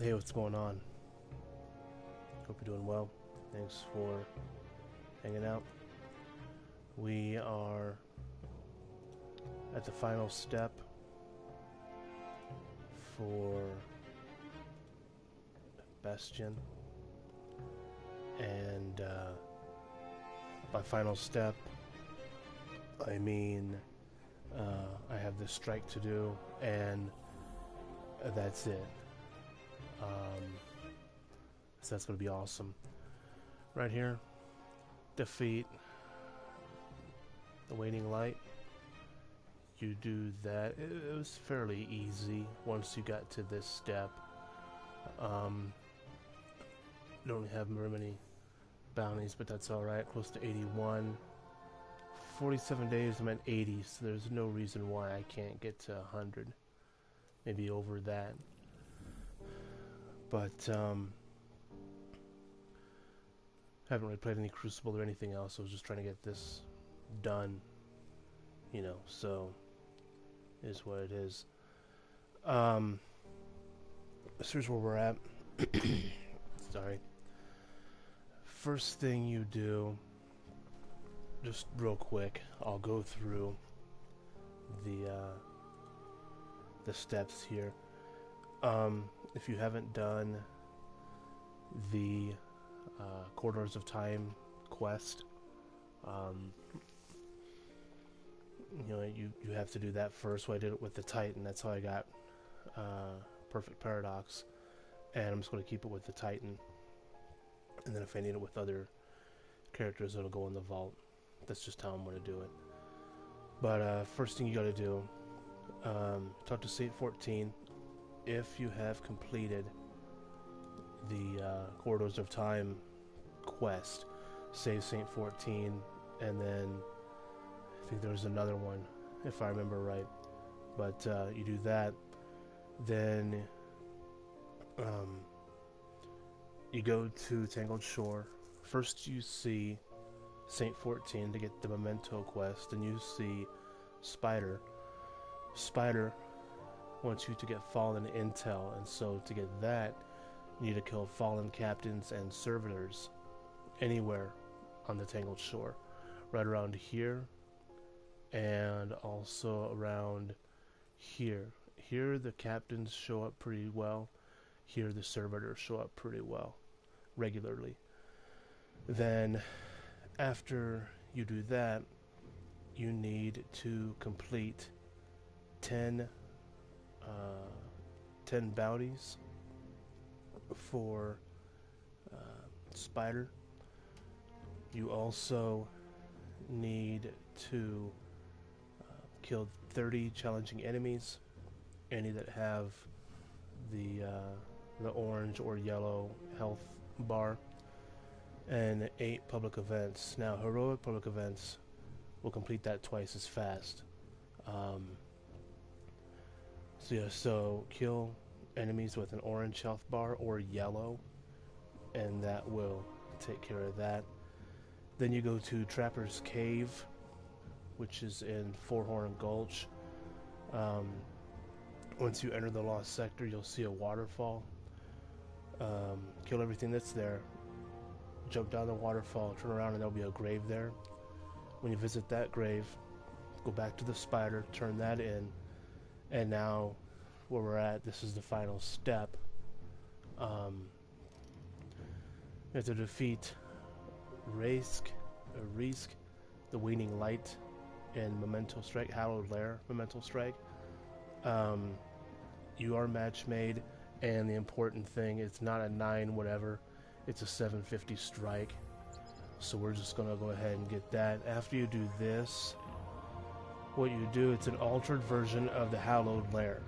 Hey, what's going on? Hope you're doing well. Thanks for hanging out. We are at the final step for Bastion, and by final step, I mean I have this strike to do, and that's it. Um, so that's going to be awesome. Right here, defeat the waning light. You do that. It was fairly easy once you got to this step. Um, don't have very many bounties, but that's alright. Close to 81. 47 days, I'm at 80, so there's no reason why I can't get to 100. Maybe over that. But, haven't really played any Crucible or anything else. I was just trying to get this done, so is what it is. So here's where we're at. Sorry. First thing you do, just real quick, I'll go through the steps here. If you haven't done the Corridors of Time quest, you have to do that first. So I did it with the Titan. That's how I got Perfect Paradox, and I'm just going to keep it with the Titan. And then if I need it with other characters, it'll go in the vault. That's just how I'm going to do it. But first thing you got to do, talk to Saint 14 if you have completed the Corridors of Time quest. Save Saint 14, and then I think there was another one, if I remember right. But you do that, then you go to Tangled Shore. First you see Saint 14 to get the Memento quest, and you see Spider. Spider wants you to get Fallen Intel, and so to get that, you need to kill Fallen Captains and Servitors anywhere on the Tangled Shore. Right around here, and also around here. Here the Captains show up pretty well. Here the Servitors show up pretty well, regularly. Then, after you do that, you need to complete 10 bounties for Spider. You also need to kill 30 challenging enemies, any that have the orange or yellow health bar, and 8 public events. Now, heroic public events will complete that twice as fast. So kill enemies with an orange health bar or yellow, and that will take care of that. Then you go to Trapper's Cave, which is in Fourhorn Gulch. Once you enter the Lost Sector, you'll see a waterfall. Kill everything that's there. Jump down the waterfall, turn around, and there'll be a grave there. When you visit that grave, go back to the Spider, turn that in, and now where we're at, this is the final step. You have to defeat Risk, the Waning Light, and Memento Strike, Hallowed Lair, Memento Strike. You are match made, and the important thing, it's not a 9 whatever, it's a 750 strike. So we're just gonna go ahead and get that. After you do this, what you do, it's an altered version of the Hallowed Lair.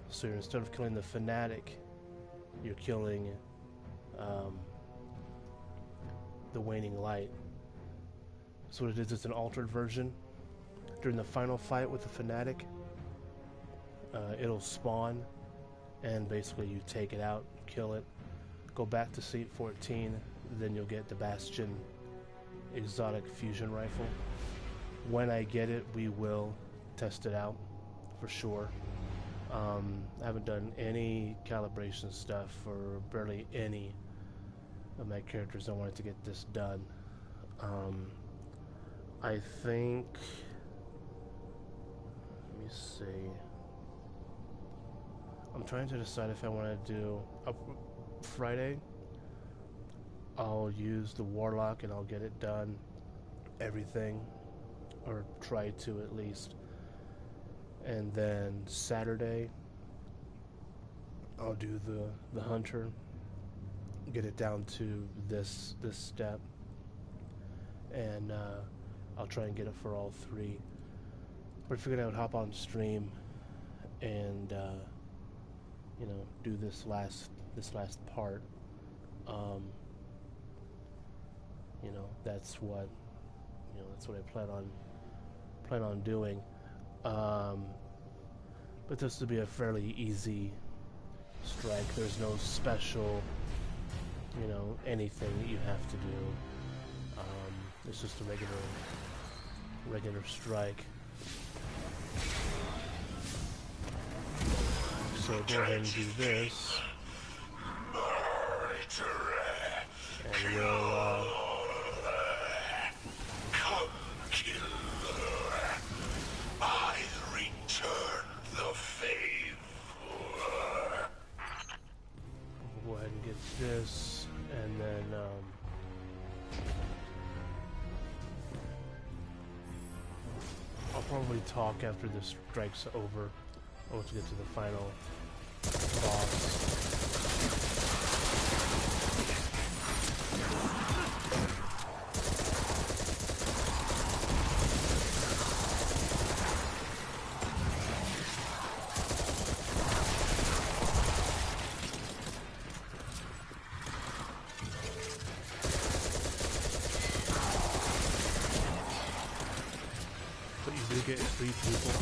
So instead of killing the Fanatic, you're killing the Waning Light. So what it is, it's an altered version. During the final fight with the Fanatic, it'll spawn, and basically you take it out, kill it, go back to Saint 14, then you'll get the Bastion exotic fusion rifle. When I get it, we will test it out for sure. I haven't done any calibration stuff for barely any of my characters. I wanted to get this done. I think, let me see. I'm trying to decide if I want to do Friday. I'll use the Warlock and I'll get it done, everything, or try to at least. And then Saturday, I'll do the Hunter, get it down to this step, and I'll try and get it for all three. But I figured I would hop on stream and you know, do this last part. You know, that's what I plan on doing. But this will be a fairly easy strike. There's no special, you know, anything that you have to do. It's just a regular strike. So go ahead and do this, and we'll come, killer. I return the favor. go ahead and get this, and then I'll probably talk after this strike's over. I want to get to the final boss. But you do get 3 people.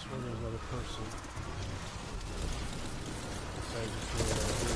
There's another person. So I just do what I do.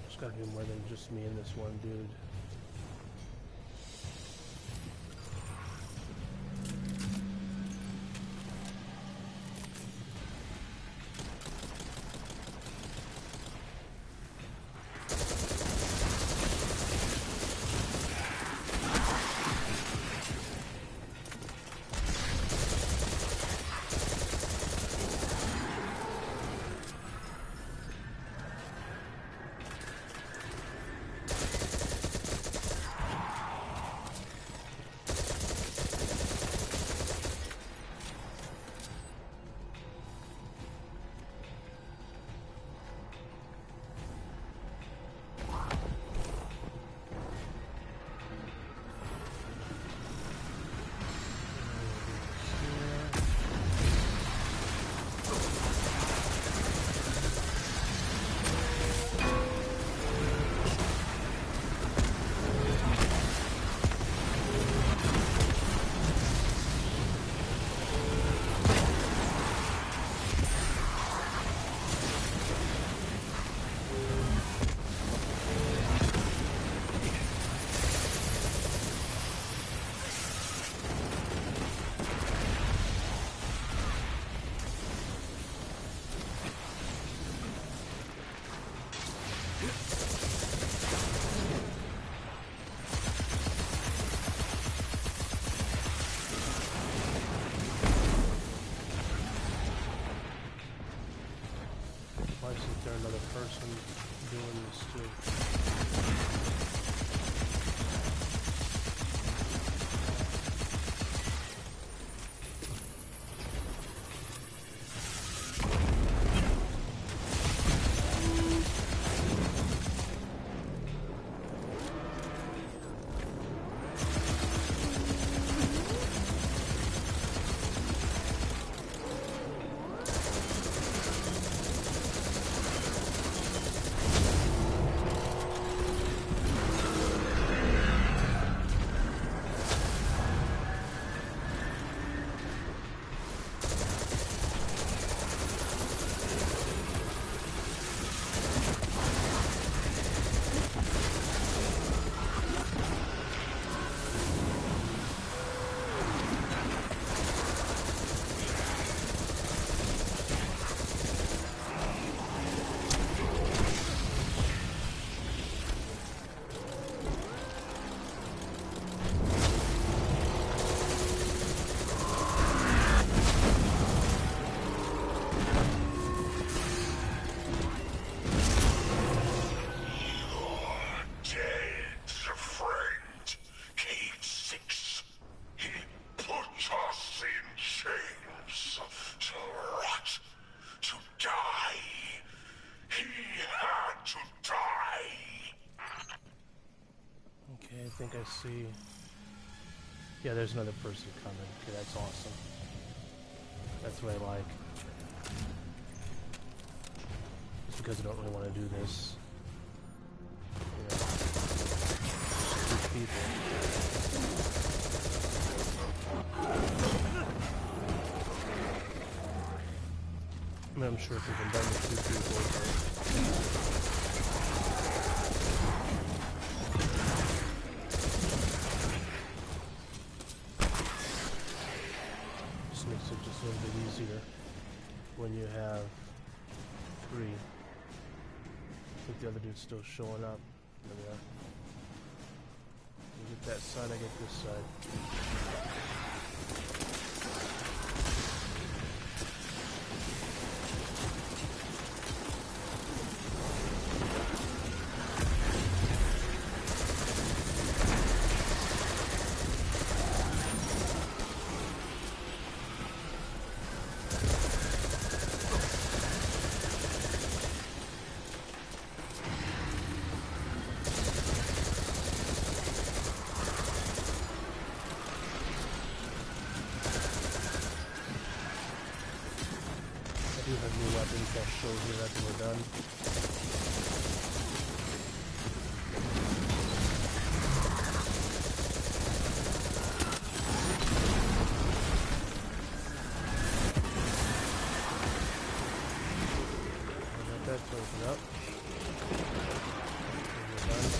There's gotta be more than just me and this one dude. person doing this too. I think I see. Yeah, there's another person coming. Okay, that's awesome. That's what I like. Just because I don't really want to do this. You know, just two people. I mean, I'm sure if we've been done with two people, but makes it just a little bit easier when you have three. I think the other dude's still showing up. There we are. You get that side, I get this side. I do have new weapons that show you that we're done. Let that open up. We're done.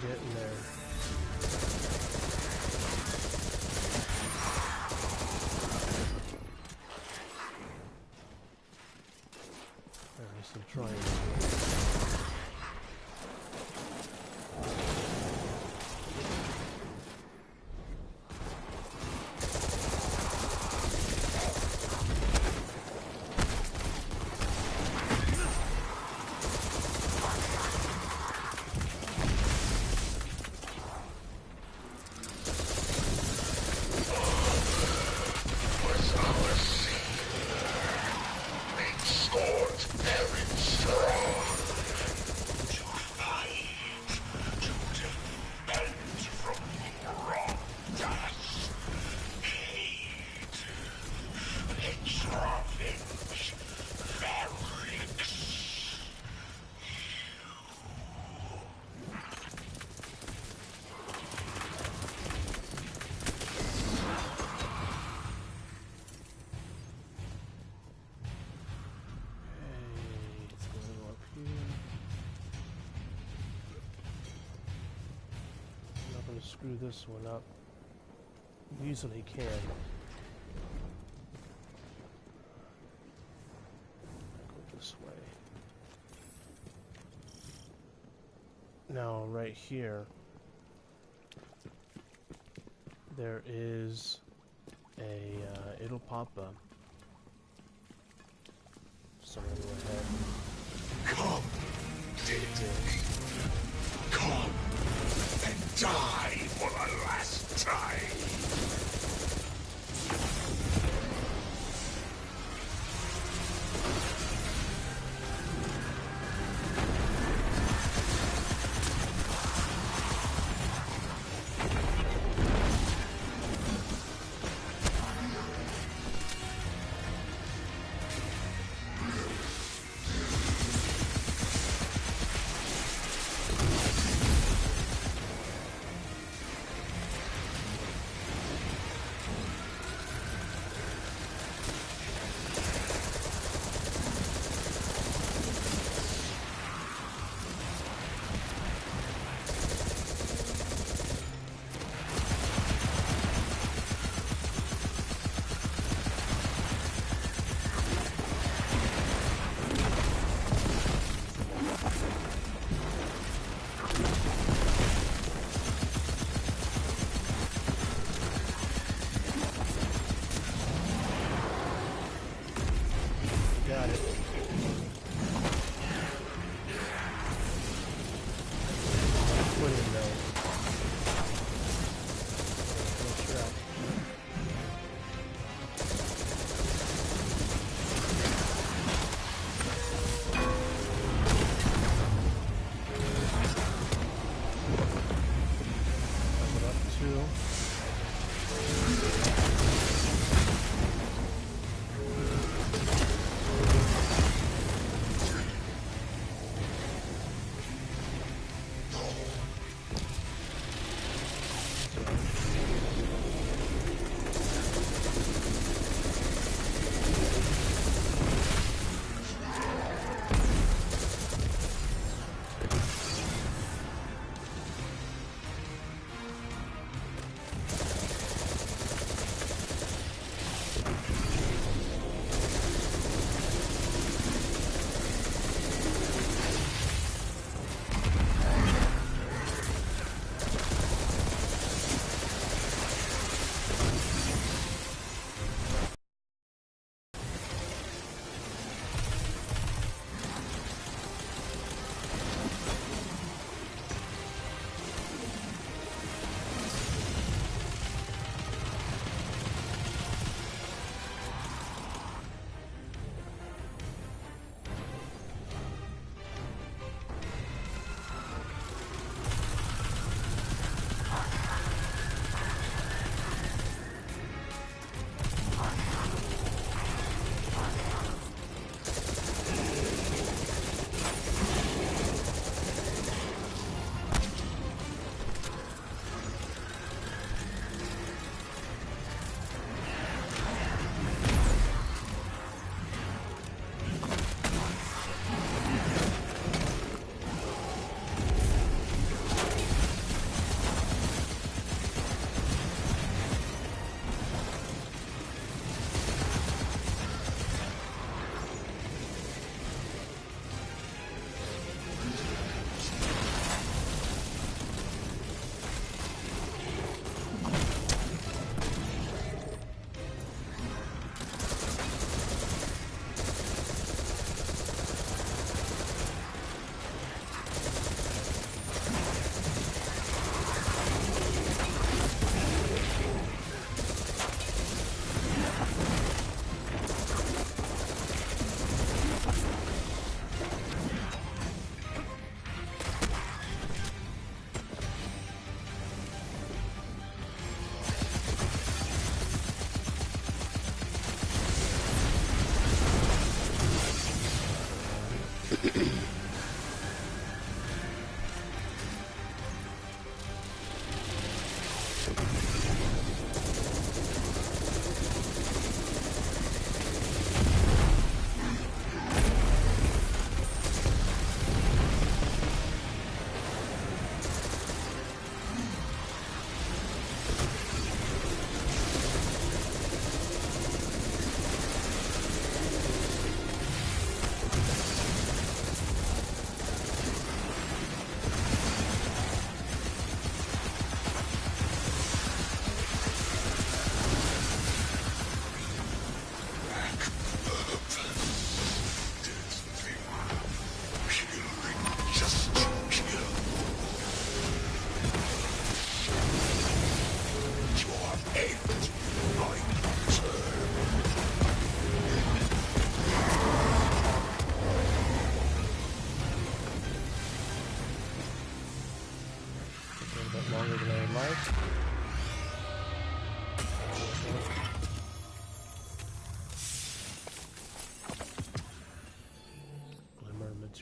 Getting there. There's some triangles. screw this one up. Easily can. Go this way. Now, right here, there is a, it'll pop up. So I'm gonna go ahead. Come, dead. Come and die for the last time. Got it. Put in there. No trap. Level up 2.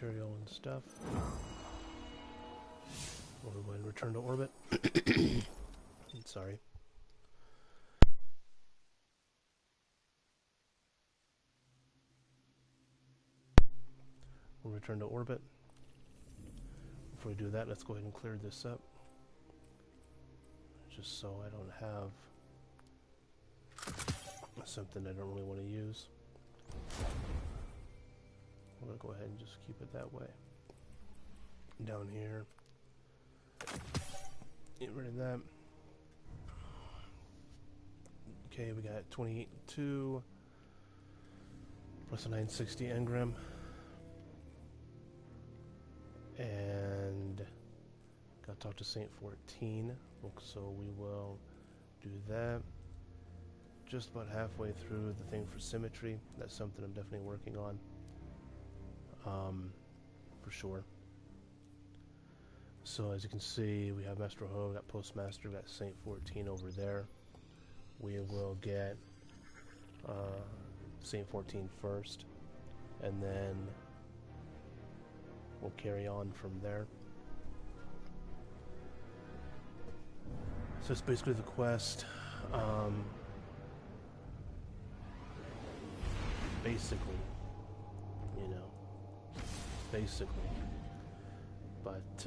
material and stuff. We'll go ahead and return to orbit. Sorry. We'll return to orbit. Before we do that, let's go ahead and clear this up. Just so I don't have something I don't really want to use. I'm going to go ahead and just keep it that way. Down here. Get rid of that. Okay, we got 28.2 plus a 960 engram. And got to talk to Saint 14. So we will do that. Just about halfway through the thing for symmetry. That's something I'm definitely working on. For sure. So as you can see, we have Master Ho, we got Postmaster, we got Saint 14 over there. We will get Saint 14 first, and then we'll carry on from there. So it's basically the quest. Basically, you know, basically. But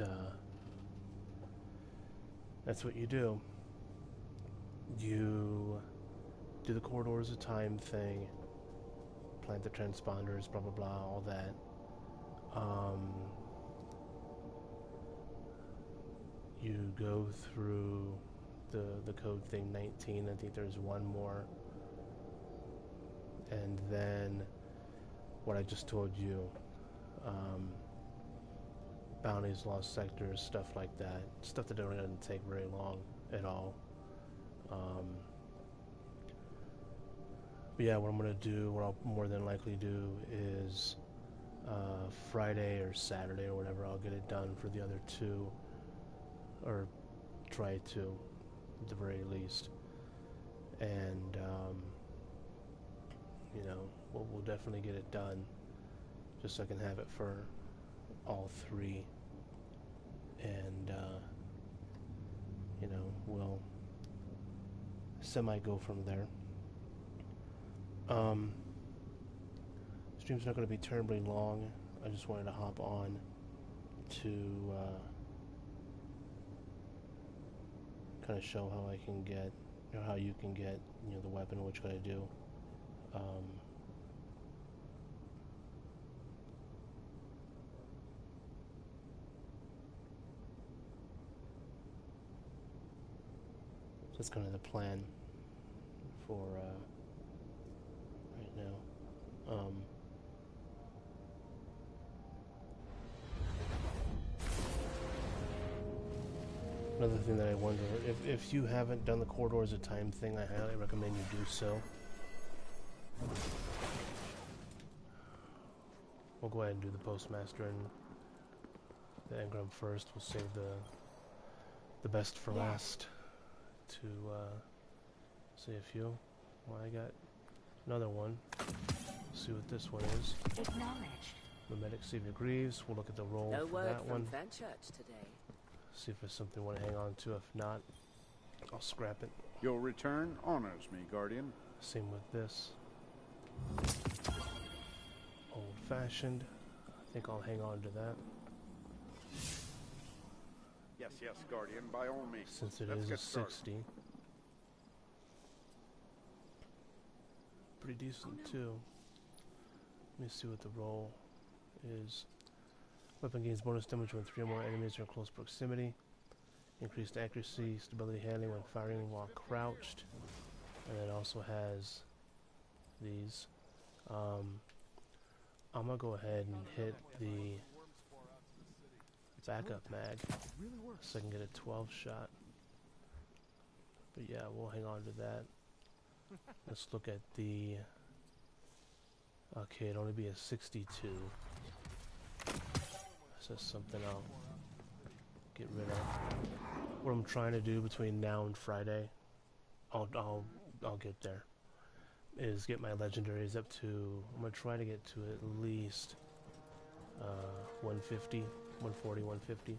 that's what you do. You do the corridors of time thing, plant the transponders, blah blah blah, all that. You go through the code thing 19. I think there's one more, and then what I just told you. Bounties, lost sectors, stuff like that. Stuff that doesn't take very long at all. But yeah, what I'm going to do, what I'll more than likely do is Friday or Saturday or whatever, I'll get it done for the other two. Or try to, at the very least. And, you know, we'll definitely get it done. Just so I can have it for all three, and you know, we'll semi-go from there. Stream's not going to be terribly long. I just wanted to hop on to kind of show how I can get, you know, how you can get, you know, the weapon, what you got to do. That's kind of the plan for right now. Another thing that I wonder, if you haven't done the corridors of time thing, I highly recommend you do so. We'll go ahead and do the Postmaster and the engram first. We'll save the best for last. To see a few. Well, I got another one. Let's see what this one is. Acknowledged. Mimetic Savior Greaves. We'll look at the roll No for word that from one. Fenchurch today. See if there's something I want to hang on to. If not, I'll scrap it. Your return honors me, Guardian. Same with this. Old fashioned. I think I'll hang on to that. Yes, yes, Guardian, by all means. Since it Let's is a get started. 60. Pretty decent too. Let me see what the roll is. Weapon gains bonus damage when 3 or more enemies are in close proximity. Increased accuracy, stability handling when firing while crouched. And it also has these. I'm gonna go ahead and hit the backup mag so I can get a 12 shot. But yeah, we'll hang on to that. Let's look at the... Okay, it'd only be a 62. So that's something I'll get rid of. What I'm trying to do between now and Friday, I'll get there, is get my legendaries up to... I'm gonna try to get to at least 150, 140, 150.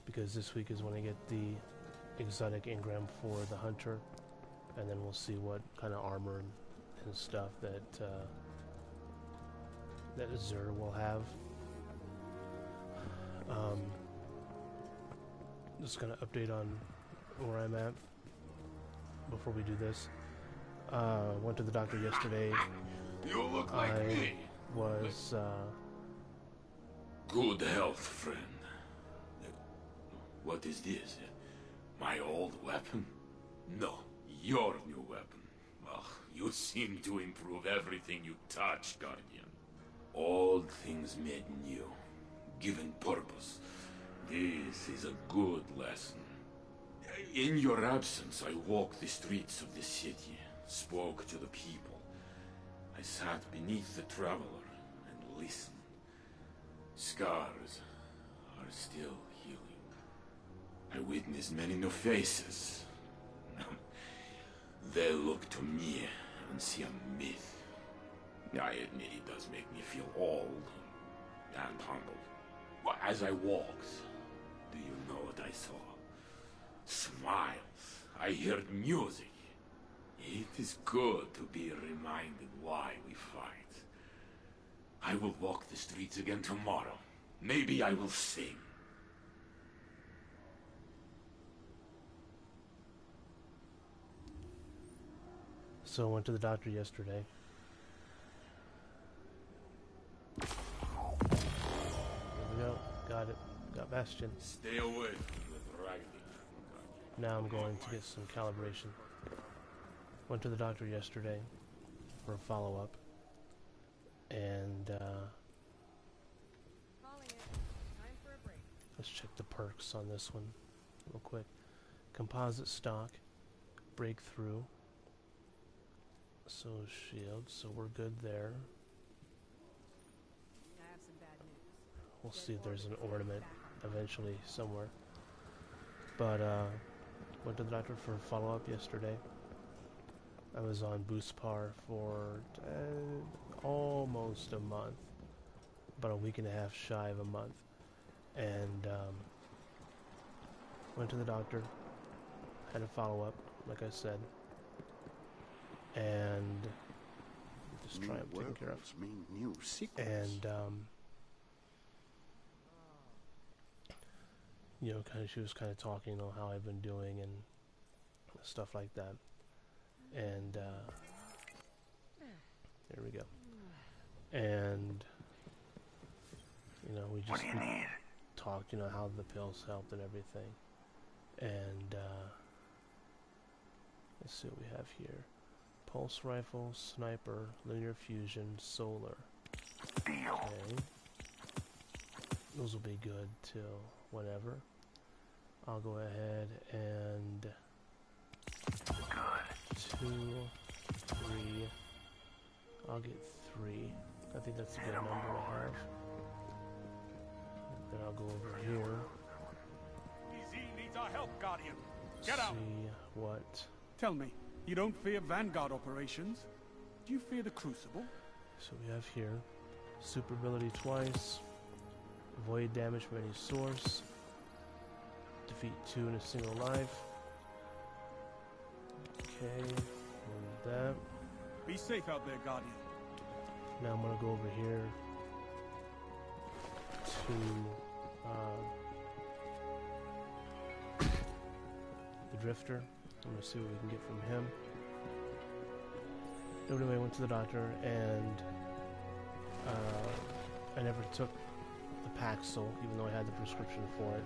Because this week is when I get the exotic engram for the hunter, and then we'll see what kind of armor and stuff that that Azur will have. Just gonna update on where I'm at before we do this. Went to the doctor yesterday. You look like I me. was Good health, friend. What is this? My old weapon? No, your new weapon. Ugh, you seem to improve everything you touch, Guardian. Old things made new, given purpose. This is a good lesson. In your absence, I walked the streets of the city, spoke to the people. I sat beneath the traveler and listened. Scars are still healing. I witnessed many new faces. They look to me and see a myth. I admit it does make me feel old and humbled. As I walked, do you know what I saw? Smiles. I heard music. It is good to be reminded why we fight. I will walk the streets again tomorrow. Maybe I will sing. so I went to the doctor yesterday. There we go. Got it. Got Bastion. Stay away from the dragon. Now I'm going to get some calibration. Went to the doctor yesterday for a follow-up. And let's check the perks on this one real quick. Composite stock, breakthrough, so shield, so we're good there. We'll see if there's an ornament eventually somewhere. But went to the doctor for a follow-up yesterday. I was on boost par for almost a month, about a week and a half shy of a month, and went to the doctor, had a follow-up, like I said, and just try and take care of. And you know, she was kind of talking, you know, how I've been doing and stuff like that. And there we go. And you know, we just talked, you know, how the pills helped and everything. And let's see what we have here: pulse rifle, sniper, linear fusion, solar. Okay, those will be good till whenever. I'll go ahead and 2, 3. I'll get 3. I think that's a good number to have. Then I'll go over here. EZ needs our help, Guardian. Get See out. what. Tell me, you don't fear Vanguard operations? Do you fear the Crucible? So we have here super ability twice, avoid damage from any source, defeat 2 in a single life. Okay, remove that. Be safe out there, Guardian. Now I'm gonna go over here to the Drifter. I'm gonna see what we can get from him. Anyway, I went to the doctor and I never took the Paxil, even though I had the prescription for it.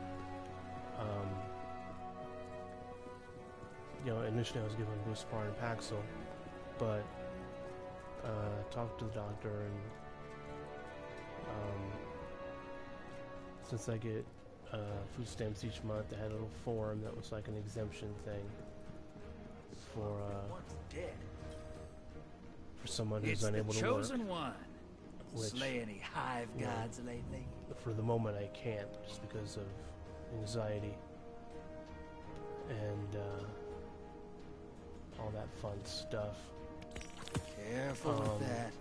You know, initially I was given Buspar and Paxil, but talked to the doctor, and since I get food stamps each month, I had a little form that was like an exemption thing for someone who's unable to work. It's the chosen one. Which, slay any hive gods lately? For the moment I can't, just because of anxiety and all that fun stuff. Careful with that.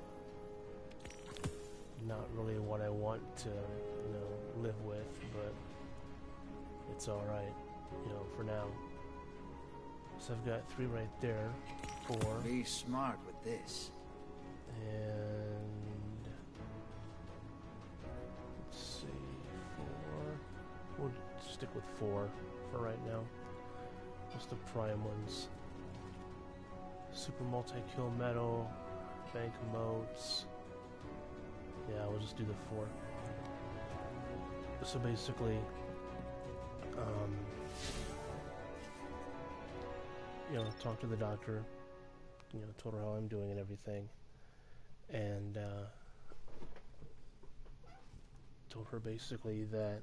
not really what I want to, you know, live with, but it's alright, you know, for now. So I've got 3 right there, 4. Be smart with this. And let's see, 4. We'll stick with 4 for right now. Just the prime ones. Super multi-kill medal, bank motes. Yeah, we'll just do the 4. So basically, you know, talk to the doctor, you know, told her how I'm doing and everything, and told her basically that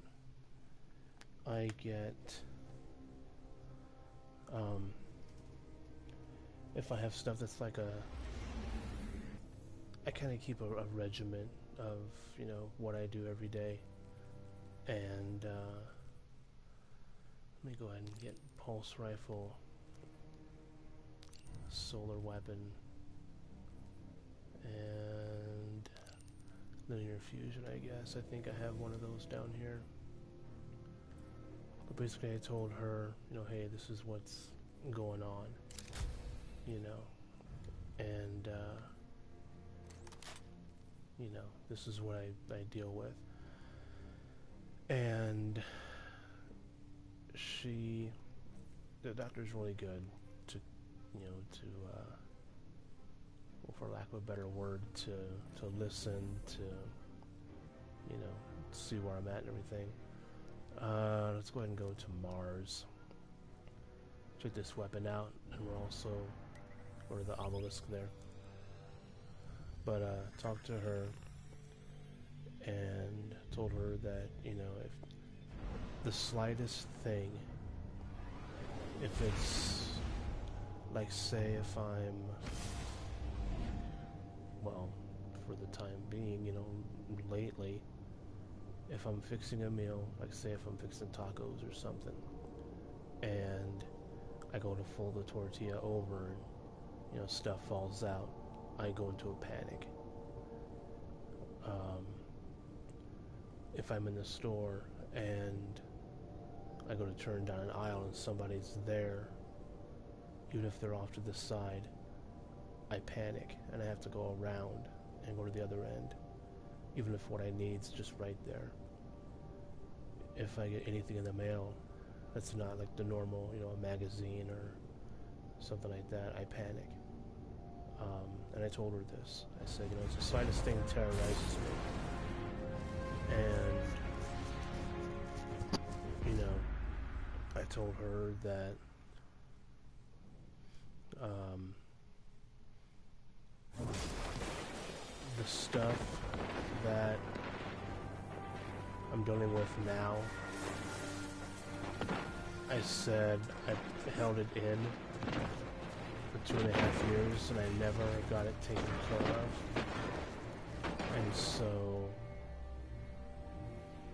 I get, if I have stuff that's like I kind of keep a regimen of, you know, what I do every day, and let me go ahead and get pulse rifle, solar weapon, and linear fusion, I guess. I think I have one of those down here. But basically I told her, you know, hey, this is what's going on, you know, and you know, this is what I deal with. And the doctor's really good to, you know, to, well, for lack of a better word, to listen, to, you know, see where I'm at and everything. Let's go ahead and go to Mars. Check this weapon out, and we're also, or the obelisk there. But talked to her and told her that, you know, if the slightest thing, if it's like, say if I'm, well, for the time being, you know, lately, if I'm fixing a meal, like say if I'm fixing tacos or something, and I go to fold the tortilla over and, you know, stuff falls out, I go into a panic. If I'm in the store and I go to turn down an aisle and somebody's there, even if they're off to the side, I panic and I have to go around and go to the other end, even if what I need's just right there. If I get anything in the mail that's not like the normal, you know, a magazine or something like that, I panic. And I told her this. I said, you know, it's the slightest thing terrorizes me. And, you know, I told her that the stuff that I'm dealing with now, I said I held it in for 2.5 years and I never got it taken care of. And so,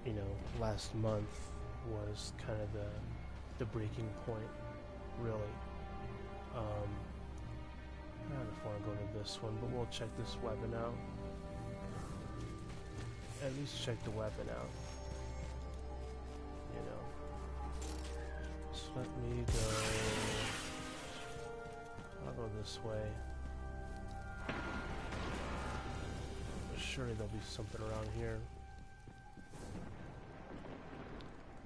you know, last month was kind of the breaking point, really. I don't know if I want to go to this one, but we'll check this weapon out. At least check the weapon out. You know. So let me go. I'll go this way. Surely there'll be something around here.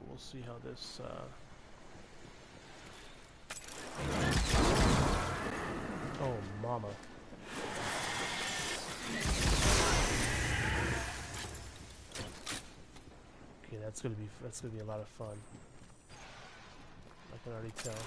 We'll see how this, oh, mama. Okay, that's gonna be a lot of fun. I can already tell.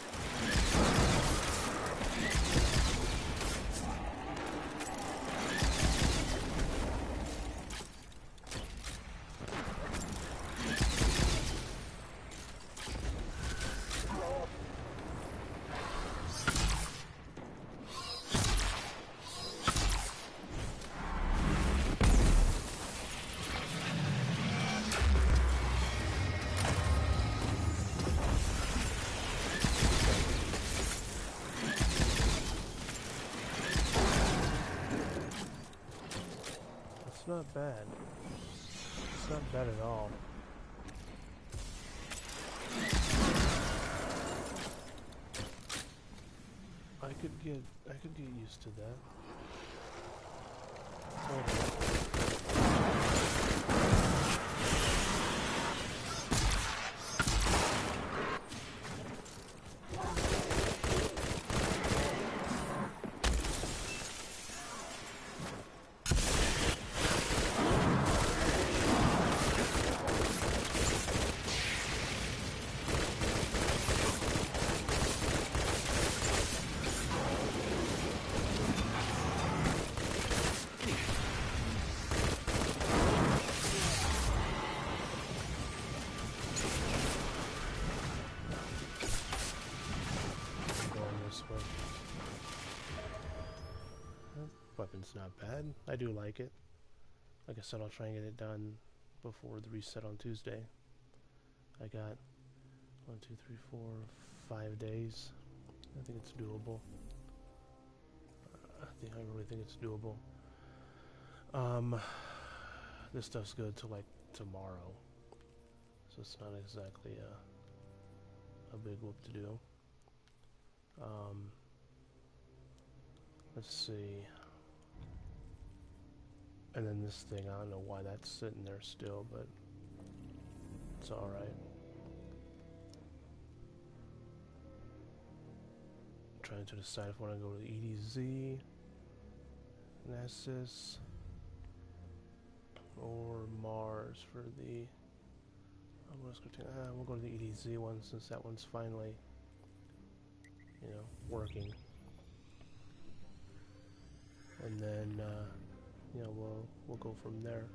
not bad. It's not bad at all. I could get used to that. Hold on. Weapon's not bad. I do like it. Like I said, I'll try and get it done before the reset on Tuesday. I got 1, 2, 3, 4, 5 days. I think it's doable. I really think it's doable. This stuff's good till like tomorrow, so it's not exactly a big whoop to do. Let's see. And then this thing, I don't know why that's sitting there still, but it's alright. Trying to decide if I want to go to the EDZ, Nessus, or Mars for the... we'll go to the EDZ one since that one's finally, you know, working. And then, you know, we'll go from there.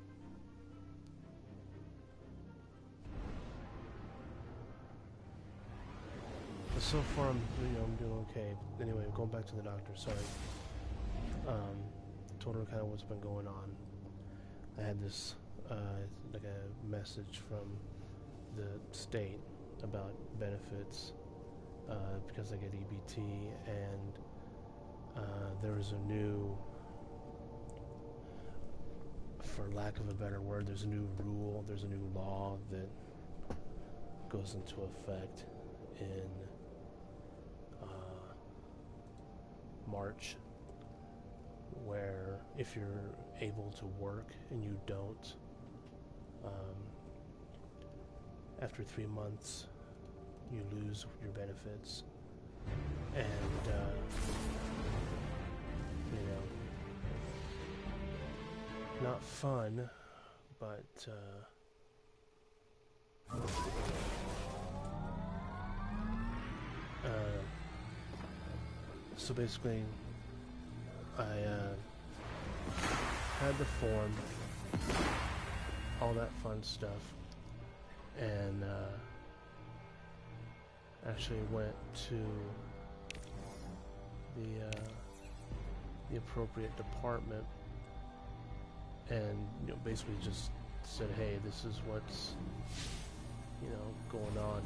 But so far, I'm doing okay. Anyway, going back to the doctor. Sorry. Told her kind of what's been going on. I had this like a message from the state about benefits because I get EBT, and there was a new, for lack of a better word, there's a new rule, there's a new law that goes into effect in March, where if you're able to work and you don't, after 3 months you lose your benefits, and you know, not fun, but so basically I had the form, all that fun stuff, and actually went to the appropriate department and, you know, basically just said, hey, this is what's, you know, going on.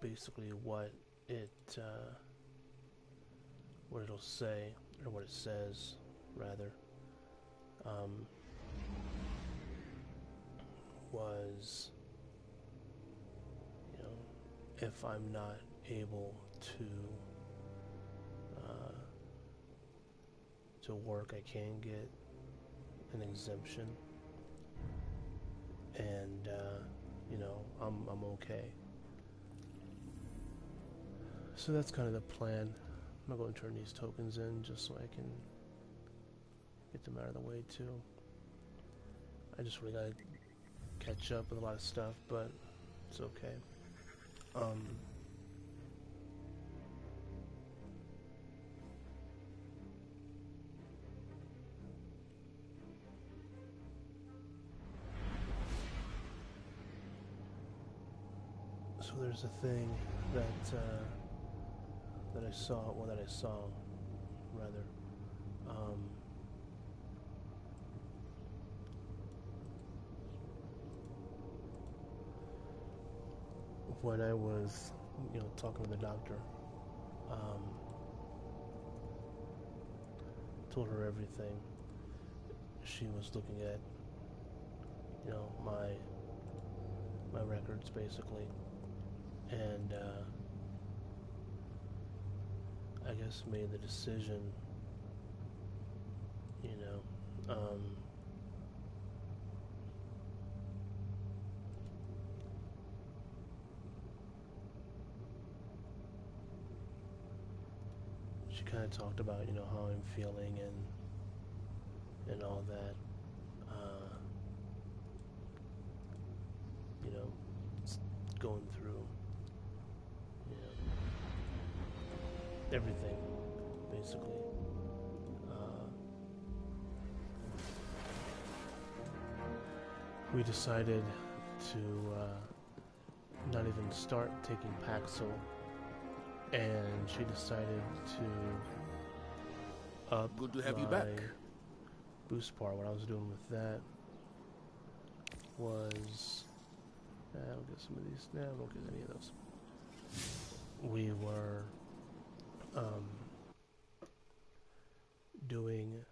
Basically what it'll say, or what it says rather, was, you know, if I'm not able to work, I can get an exemption, and you know, I'm okay. So that's kind of the plan. I'm gonna go and turn these tokens in just so I can get them out of the way too. I just really gotta catch up with a lot of stuff, but it's okay. So there's a thing that I saw, rather. When I was, you know, talking to the doctor, Um, told her everything. She was looking at, you know, my records basically, and I guess made the decision, you know, she kind of talked about, you know, how I'm feeling and all that. You know, going through, you know, everything, basically. We decided to not even start taking Paxil, and she decided to up Good to have my you back. boost bar. What I was doing with that was, I'll get some of these. No, I won't get any of those. We were doing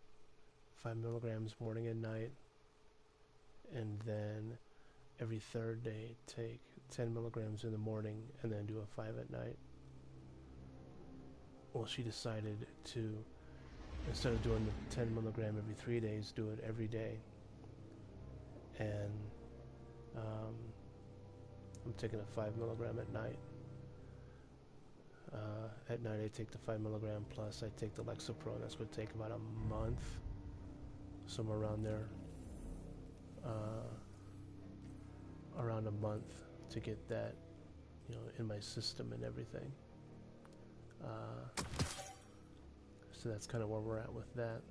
5 milligrams morning and night, and then every third day take 10 milligrams in the morning and then do a 5 at night. Well, she decided to, instead of doing the 10 milligram every 3 days, do it every day. And I'm taking a 5 milligram at night. At night I take the 5 milligram plus I take the Lexapro, and that's going to take about a month, somewhere around there. Around a month to get that, you know, in my system and everything. So that's kind of where we're at with that.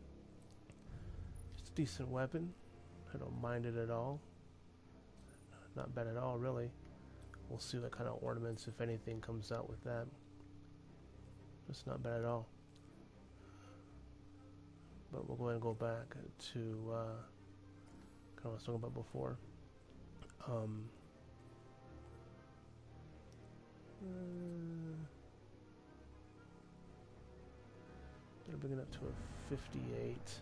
It's a decent weapon. I don't mind it at all. Not bad at all, really. We'll see what kind of ornaments, if anything, comes out with that. It's not bad at all. But we'll go ahead and go back to kind of what I was talking about before. Gonna bring it up to a 58.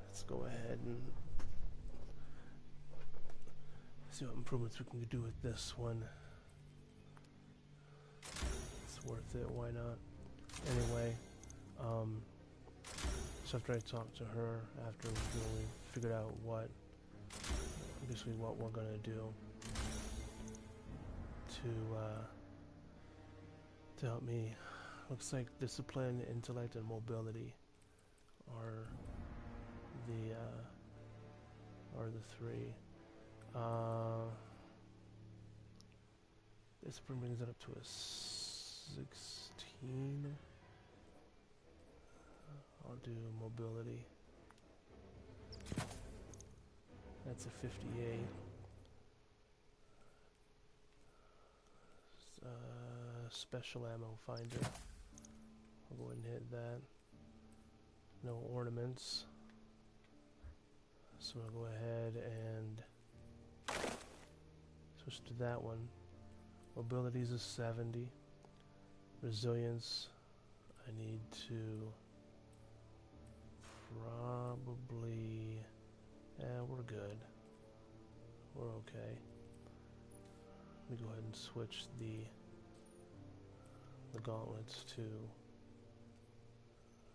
Let's go ahead and see what improvements we can do with this one. It's worth it, why not? Anyway, so after I talked to her, after we figured out what, basically what we're gonna do to help me, looks like discipline, intellect, and mobility are the three. Discipline brings it up to a 16. I'll do mobility. That's a 58. Special ammo finder. I'll go ahead and hit that. No ornaments. So I'll go ahead and switch to that one. Mobility is a 70. Resilience, I need to probably, we're good. We're okay. Let me go ahead and switch the gauntlets to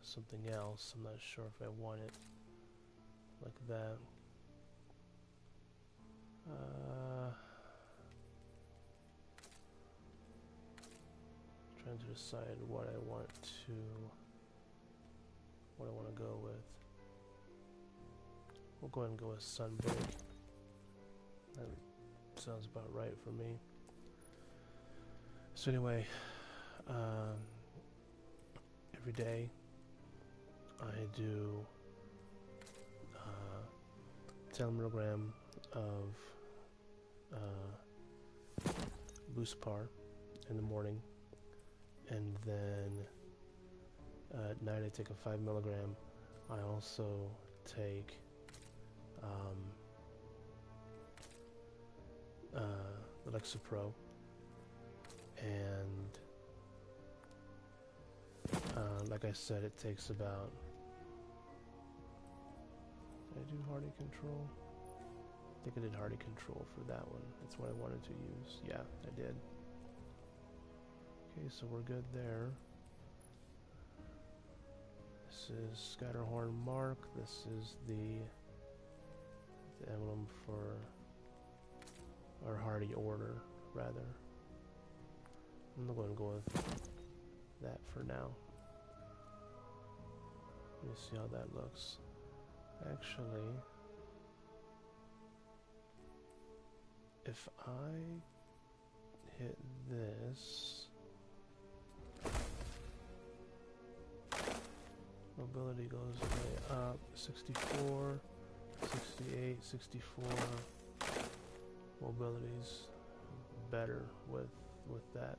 something else. I'm not sure if I want it like that. Trying to decide what I want to go with. We'll go ahead and go with Sunbreak. That sounds about right for me. So anyway, every day I do 10 milligram of Boost Par in the morning, and then at night I take a 5 milligram. I also take the Lexapro, and like I said, it takes about... Did I do hardy control? I think I did hardy control for that one. That's what I wanted to use. Yeah, I did. Okay, so we're good there. This is Scatterhorn Mark. This is the emblem for our hardy order, rather. I'm going to go with that for now. Let me see how that looks. Actually, if I hit this, mobility goes way up. 64, 68, 64. Mobility's better with that.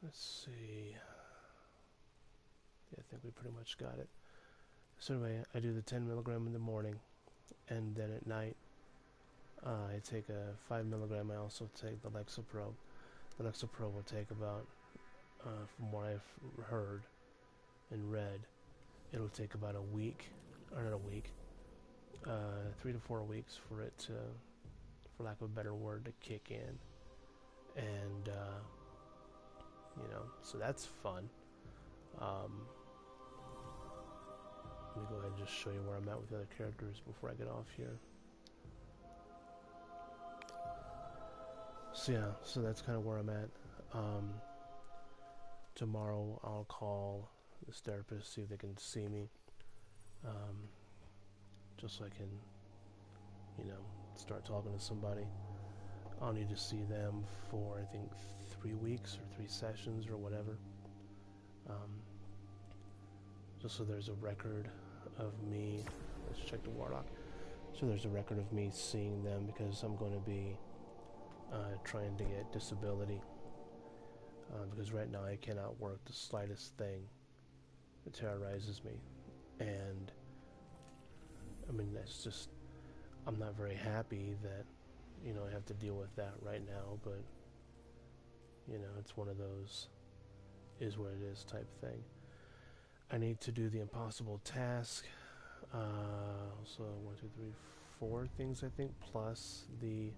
Let's see. Yeah, I think we pretty much got it. So anyway, I do the 10 milligram in the morning, and then at night I take a 5 milligram. I also take the Lexapro. The Lexapro will take about, from what I've heard and read, it'll take about a week, or not a week, 3 to 4 weeks for it to, for lack of a better word, to kick in. And, you know, so that's fun. Let me go ahead and just show you where I'm at with the other characters before I get off here. So yeah, so that's kind of where I'm at. Tomorrow I'll call this therapist, see if they can see me. Just so I can, you know, start talking to somebody. I'll need to see them for, I think, 3 weeks or 3 sessions or whatever. Just so there's a record of me. Let's check the Warlock. So there's a record of me seeing them, because I'm going to be trying to get disability. Because right now I cannot work the slightest thing. It terrorizes me. And, I mean, that's just, I'm not very happy that, you know, I have to deal with that right now, but, you know, it's one of those is what it is type thing. I need to do the impossible task. So 1, 2, 3, 4 things, I think, plus the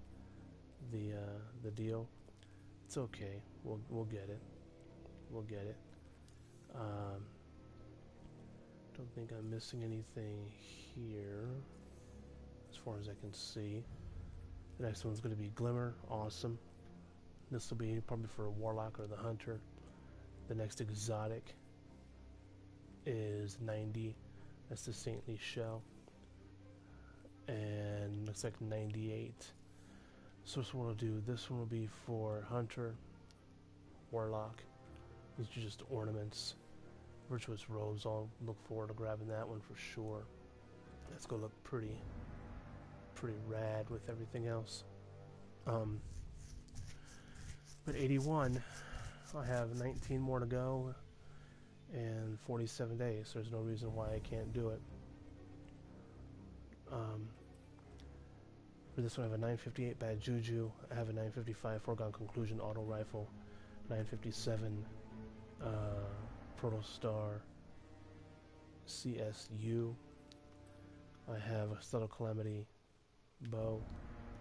deal. It's okay. We'll get it. We'll get it. Don't think I'm missing anything here, as far as I can see. The next one's going to be Glimmer. Awesome. This will be probably for a Warlock or the Hunter. The next exotic is 90. That's the Saintly Shell. And looks like 98. So this one will do. This one will be for Hunter, Warlock. These are just ornaments. Virtuous Robes. I'll look forward to grabbing that one for sure. That's gonna look pretty rad with everything else. But 81, I have 19 more to go and 47 days. There's no reason why I can't do it. For this one, I have a 958 Bad Juju. I have a 955 Foregone Conclusion Auto Rifle, 957 Protostar CSU. I have a Subtle Calamity Bow.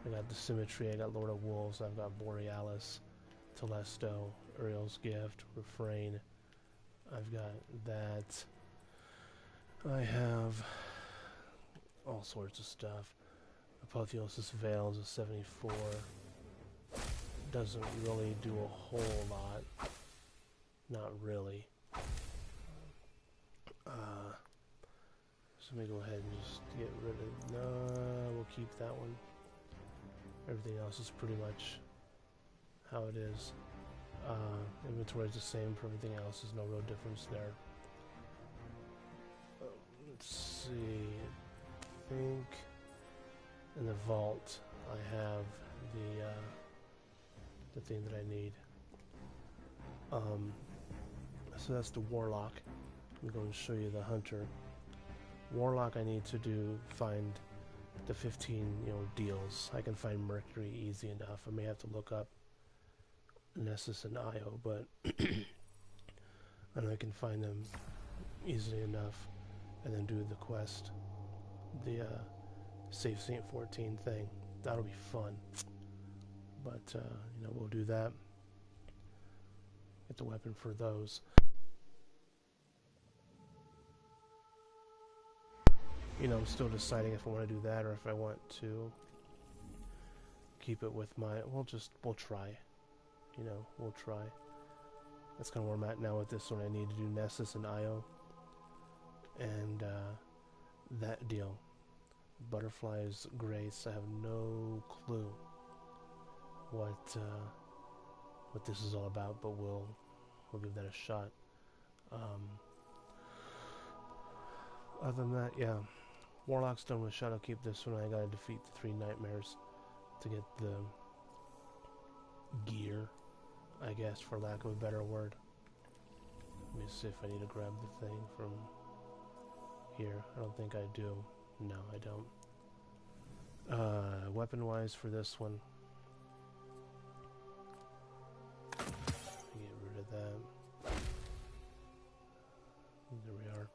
I got the Symmetry. I got Lord of Wolves. I've got Borealis, Telesto, Uriel's Gift, Refrain. I've got that. I have all sorts of stuff. Apotheosis Veils is 74. Doesn't really do a whole lot. Not really. So let me go ahead and just get rid of... No, we'll keep that one. Everything else is pretty much how it is. Inventory is the same for everything else. There's no real difference there. Let's see. I think in the vault I have the thing that I need. So that's the Warlock. Let me go and show you the Hunter. Warlock, I need to find the 15, deals. I can find Mercury easy enough. I may have to look up Nessus and Io, but I know I can find them easily enough and then do the quest, the Save Saint 14 thing. That'll be fun. But, you know, we'll do that. Get the weapon for those. You know, I'm still deciding if I want to do that or if I want to keep it with my... We'll try. You know, we'll try. That's kind of where I'm at now with this one. I need to do Nessus and Io. And, that deal. Butterfly's Grace. I have no clue what this is all about, but we'll give that a shot. Other than that, yeah. Warlock's done with shot. I'll keep this one. I gotta defeat the 3 nightmares to get the gear, I guess, for lack of a better word. Let me see if I need to grab the thing from here. I don't think I do. No, I don't. Weapon-wise for this one, get rid of that. There we are.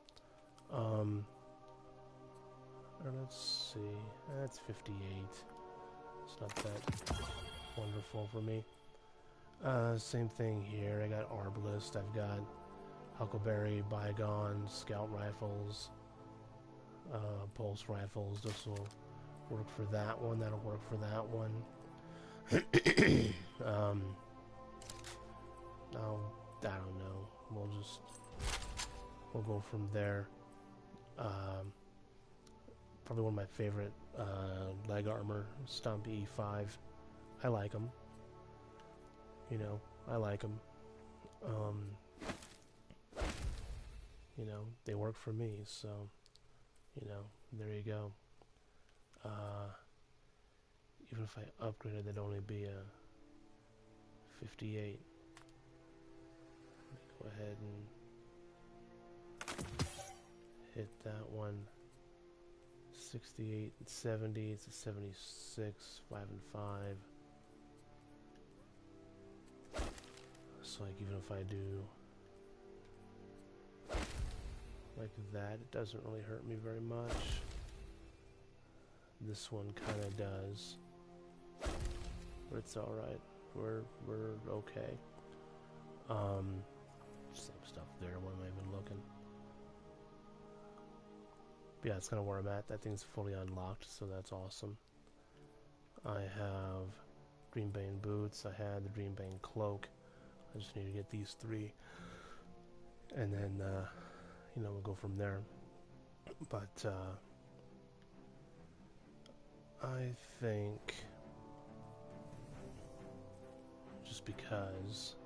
Let's see. That's 58. It's not that wonderful for me. Same thing here. I got Arbalist. I've got Huckleberry, Bygone, Scout Rifles, Pulse Rifles. This will work for that one. That'll work for that one. Now, I don't know. We'll go from there. Probably one of my favorite leg armor, Stomp E5. I like them. You know, I like them. You know, they work for me, so, you know, there you go. Even if I upgraded, it'd only be a 58. Go ahead and hit that one. 68 and 70, it's a 76, 5 and 5. So like even if I do like that, it doesn't really hurt me very much. This one kind of does, but it's all right. We're okay. Same stuff there. What am I even looking? But yeah, it's kind of where I'm at. That thing's fully unlocked, so that's awesome. I have Dreambane boots. I had the Dreambane cloak. I just need to get these 3, and then you know, we'll go from there. But I think just because,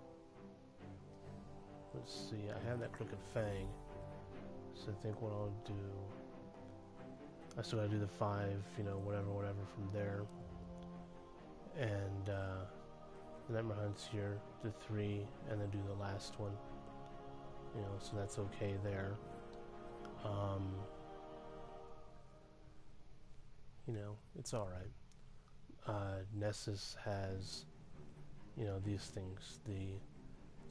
let's see, I have that Crooked Fang, so I think what I'll do, I still gotta do the 5, you know, whatever from there, and the Nightmare Hunt's here, the 3, and then do the last one, you know, so that's okay there. You know, it's alright. Nessus has, you know, these things, the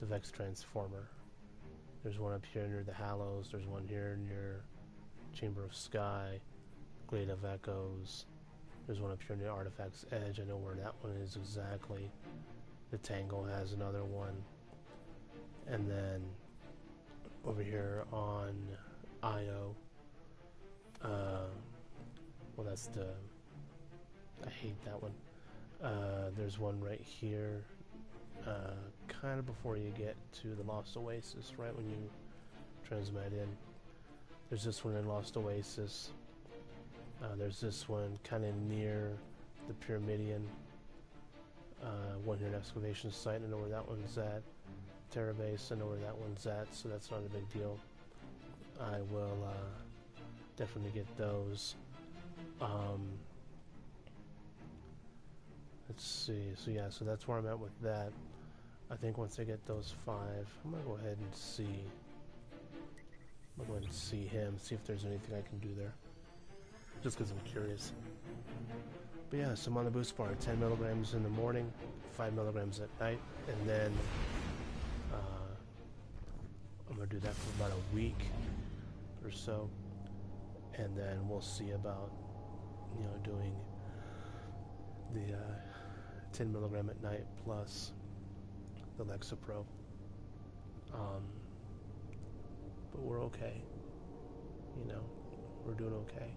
Vex Transformer. There's one up here near the Hallows, there's one here near Chamber of Sky, Glade of Echoes, there's one up here near Artifact's Edge. I know where that one is exactly. The Tangle has another one. And then over here on Io, well, that's the, I hate that one. There's one right here, kind of before you get to the Lost Oasis, right when you transmat in. There's this one in Lost Oasis. There's this one kind of near the Pyramidion. One here in Excavation Site, I know where that one's at. Terra Base, I know where that one's at, so that's not a big deal. I will definitely get those. Let's see, so yeah, so that's where I'm at with that. I think once I get those 5, I'm gonna go ahead and see. I'm gonna go ahead and see him, see if there's anything I can do there. Just because I'm curious. But But yeah, so I'm on the boost bar, 10 milligrams in the morning, 5 milligrams at night, and then I'm gonna do that for about a week or so, and then we'll see about, doing the 10 milligram at night plus the Lexapro. But we're okay. We're doing okay.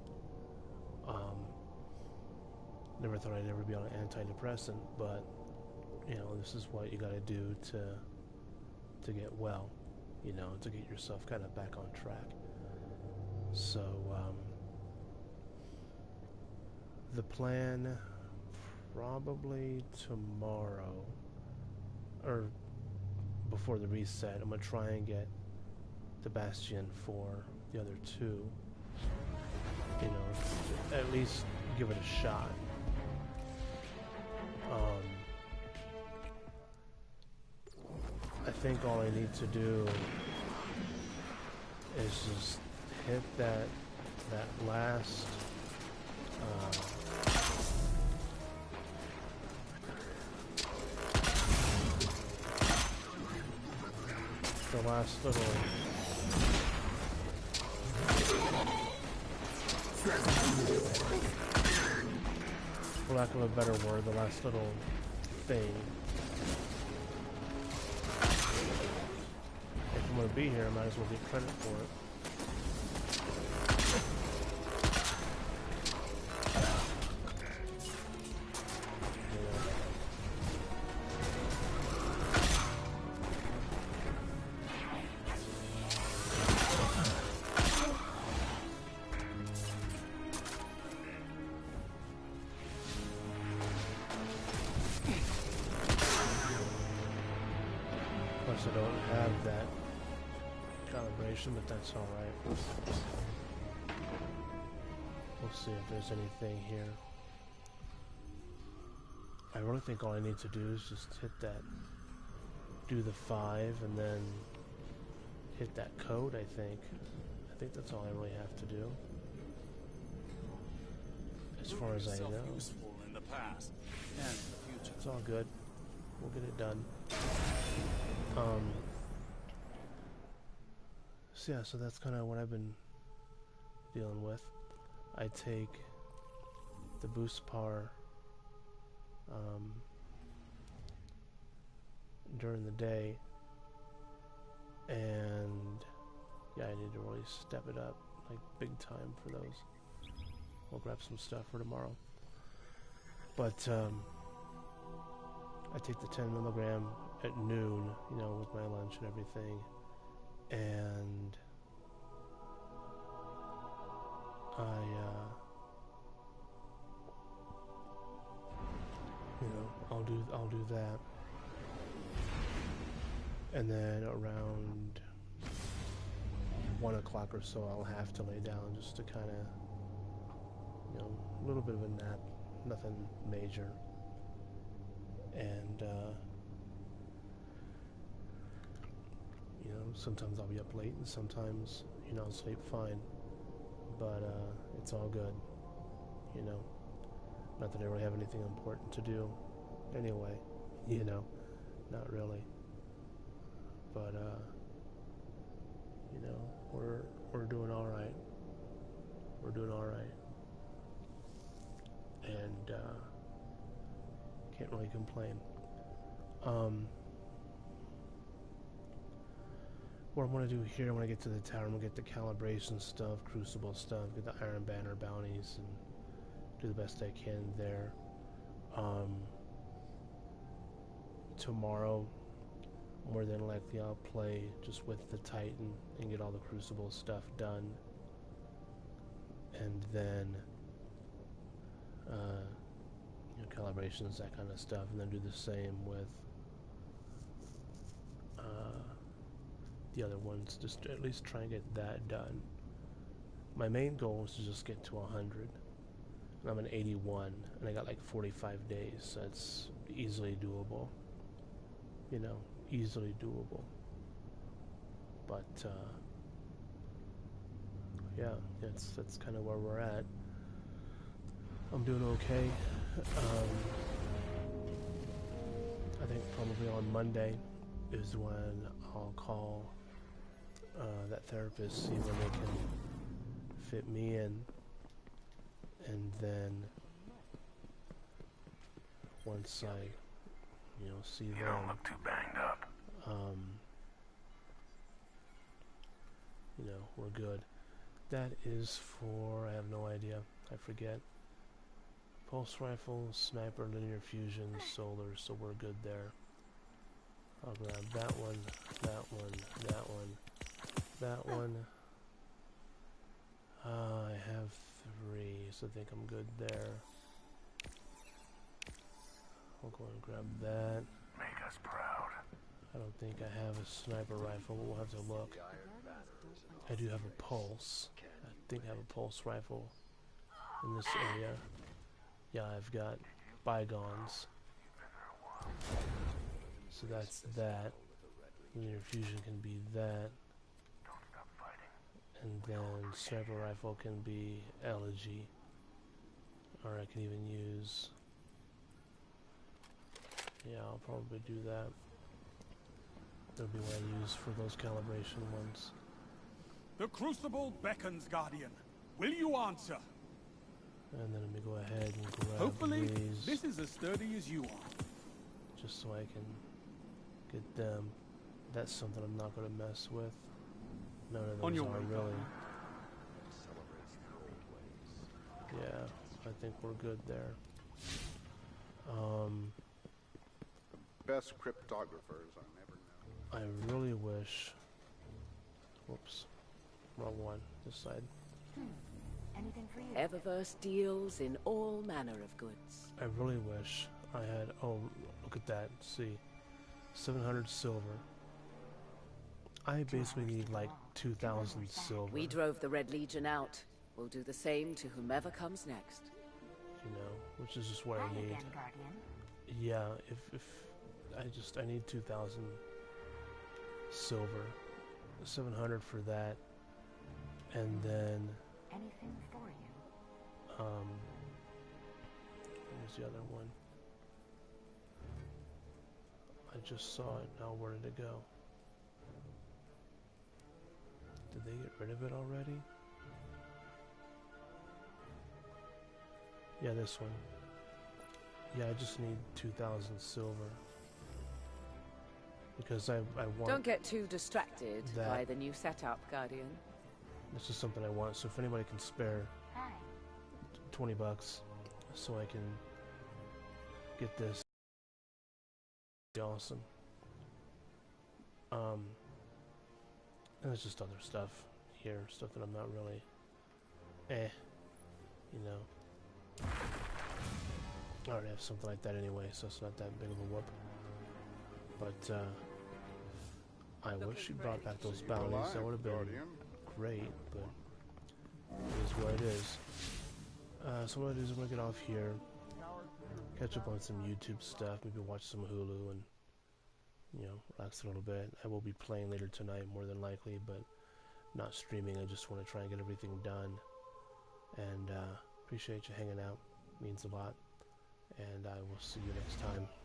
Never thought I'd ever be on an antidepressant, but this is what you got to do to get well. To get yourself kind of back on track. So the plan, probably tomorrow or before the reset, I'm gonna try and get the Bastion for the other two. At least give it a shot. I think all I need to do is just hit that last the last little for lack of a better word, the last little thing. If I'm gonna be here, I might as well get credit for it. Plus I don't have that calibration, but that's alright. We'll see if there's anything here. I really think all I need to do is just hit that, do the 5, and then hit that code, I think. I think that's all I really have to do. As far as I know. Useful in the past and the future. It's all good. We'll get it done. So yeah, so that's kind of what I've been dealing with. I take the boost par during the day, and yeah, I need to really step it up, like big time for those. We'll grab some stuff for tomorrow. But I take the 10 milligram at noon, with my lunch and everything, and I'll do that, and then around 1 o'clock or so, I'll have to lay down just to kind of, a little bit of a nap, nothing major, and sometimes I'll be up late, and sometimes I'll sleep fine, but it's all good, not that I really have anything important to do anyway, not really, but we're doing all right. We're doing all right, and can't really complain. What I'm going to do here when I get to the tower, I'm going to get the calibration stuff, crucible stuff, get the Iron Banner bounties, and do the best I can there. Tomorrow, more than likely, I'll play just with the Titan and get all the crucible stuff done. And then, calibrations, that kind of stuff, and then do the same with the other ones, just to at least try and get that done. My main goal is to just get to 100, and I'm at 81, and I got like 45 days, so it's easily doable, easily doable, but yeah, that's kind of where we're at. I'm doing okay. I think probably on Monday is when I'll call that therapist, see when they can fit me in, and then once I, see them. You don't look too banged up. We're good. That is for, I have no idea, I forget. Pulse rifle, sniper, linear fusion, solar, so we're good there. I'll grab that one, that one, that one, that one. I have 3, so I think I'm good there. I'll go and grab that. Make us proud. I don't think I have a sniper rifle, but we'll have to look. I do have a pulse. I think I have a pulse rifle in this area. Yeah, I've got bygones. So that's that. Linear fusion can be that. And then sniper rifle can be elegy. Or I can even use... Yeah, I'll probably do that. That'll be what I use for those calibration ones. The Crucible beckons, Guardian. Will you answer? And then let me go ahead and grab Hopefully, these. this is as sturdy as you are. Just so I can get them. That's something I'm not going to mess with. None of On those your are way, really. Yeah, I think we're good there. Best cryptographers I never know. I really wish... Whoops. Wrong one. This side. Anything for you? Eververse deals in all manner of goods. I really wish I had... Oh, look at that. See. 700 silver. I basically need like 2,000 silver. We drove the Red Legion out. We'll do the same to whomever comes next. Which is just what I need. Again, Guardian. Yeah, if I need 2,000 silver, 700 for that, and then Anything for you? where's the other one? I just saw it. Now where did it go? Did they get rid of it already? Yeah, this one. Yeah, I just need 2,000 silver. Because I want... Don't get too distracted that. by the new setup, Guardian. This is something I want, so if anybody can spare Hi. 20 bucks so I can get this, be awesome. And it's just other stuff here, stuff that I'm not really, I already have something like that anyway, so it's not that big of a whoop. But, I wish you brought back those bounties. That would have been great, but it is what it is. So what I do is I'm gonna get off here, catch up on some YouTube stuff, maybe watch some Hulu, and relax a little bit. I will be playing later tonight, more than likely, but not streaming. I just want to try and get everything done. And appreciate you hanging out. Means a lot. And I will see you next time.